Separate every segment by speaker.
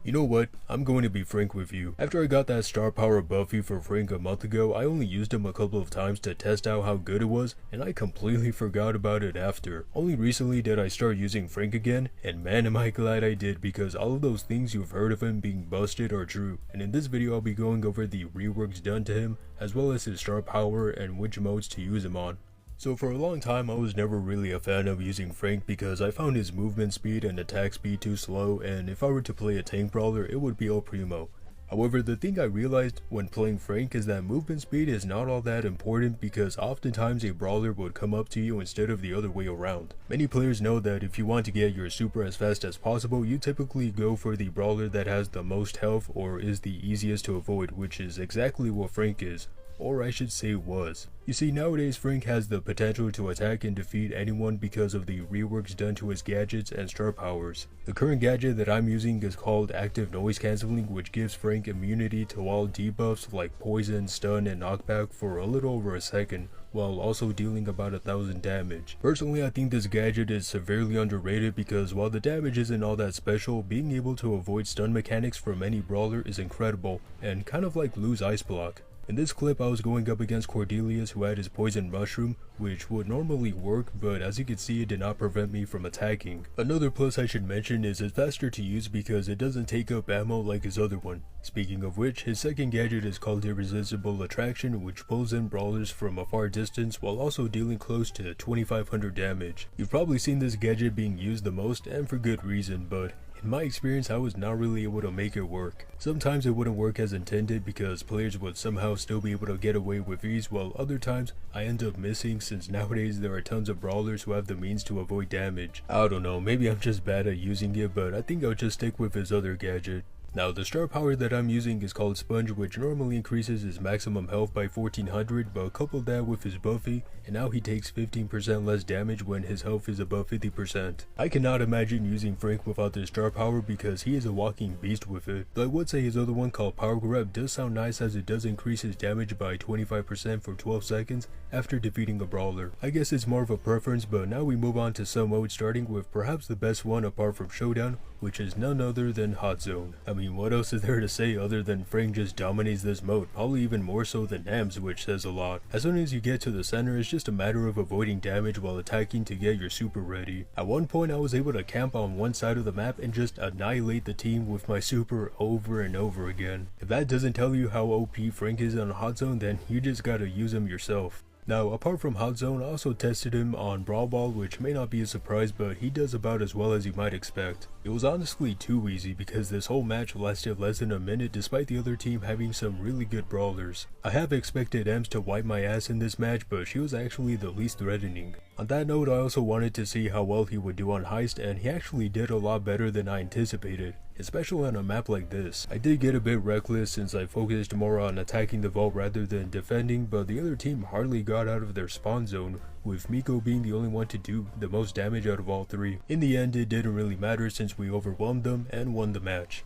Speaker 1: You know what? I'm going to be frank with you. After I got that star power Buffy for Frank a month ago, I only used him a couple of times to test out how good it was, and I completely forgot about it after. Only recently did I start using Frank again, and man am I glad I did, because all of those things you've heard of him being busted are true. And in this video I'll be going over the reworks done to him, as well as his star power and which modes to use him on. So for a long time I was never really a fan of using Frank because I found his movement speed and attack speed too slow, and if I were to play a tank brawler it would be El Primo. However, the thing I realized when playing Frank is that movement speed is not all that important because oftentimes a brawler would come up to you instead of the other way around. Many players know that if you want to get your super as fast as possible, you typically go for the brawler that has the most health or is the easiest to avoid, which is exactly what Frank is. Or I should say was. You see, nowadays Frank has the potential to attack and defeat anyone because of the reworks done to his gadgets and star powers. The current gadget that I'm using is called Active Noise Cancelling, which gives Frank immunity to all debuffs like poison, stun, and knockback for a little over a second, while also dealing about 1000 damage. Personally, I think this gadget is severely underrated because while the damage isn't all that special, being able to avoid stun mechanics from any brawler is incredible, and kind of like Blue's Ice Block. In this clip I was going up against Cordelius, who had his poison mushroom, which would normally work, but as you can see it did not prevent me from attacking. Another plus I should mention is it's faster to use because it doesn't take up ammo like his other one. Speaking of which, his second gadget is called Irresistible Attraction, which pulls in brawlers from a far distance while also dealing close to 2500 damage. You've probably seen this gadget being used the most, and for good reason, but in my experience, I was not really able to make it work. Sometimes it wouldn't work as intended because players would somehow still be able to get away with ease, while other times I end up missing since nowadays there are tons of brawlers who have the means to avoid damage. I don't know, maybe I'm just bad at using it, but I think I'll just stick with his other gadget. Now, the star power that I'm using is called Sponge, which normally increases his maximum health by 1400, but couple that with his Buffy, and now he takes 15% less damage when his health is above 50%. I cannot imagine using Frank without this star power because he is a walking beast with it. Though I would say his other one called Power Grab does sound nice as it does increase his damage by 25% for 12 seconds after defeating a brawler. I guess it's more of a preference, but now we move on to some modes, starting with perhaps the best one apart from Showdown, which is none other than Hot Zone. I mean, what else is there to say other than Frank just dominates this mode, probably even more so than Nams, which says a lot. As soon as you get to the center, it's just a matter of avoiding damage while attacking to get your super ready. At one point I was able to camp on one side of the map and just annihilate the team with my super over and over again. If that doesn't tell you how OP Frank is on Hot Zone, then you just gotta use him yourself. Now, apart from Hot Zone, I also tested him on Brawl Ball, which may not be a surprise, but he does about as well as you might expect. It was honestly too easy because this whole match lasted less than a minute despite the other team having some really good brawlers. I have expected Ems to wipe my ass in this match, but she was actually the least threatening. On that note, I also wanted to see how well he would do on Heist, and he actually did a lot better than I anticipated, especially on a map like this. I did get a bit reckless since I focused more on attacking the vault rather than defending, but the other team hardly got out of their spawn zone, with Miko being the only one to do the most damage out of all three. In the end, it didn't really matter since we overwhelmed them and won the match.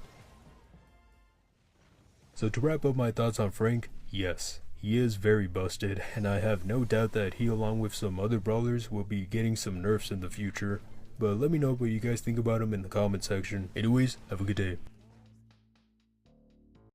Speaker 1: So to wrap up my thoughts on Frank, yes, he is very busted, and I have no doubt that he, along with some other brawlers, will be getting some nerfs in the future. But let me know what you guys think about him in the comment section. Anyways, have a good day.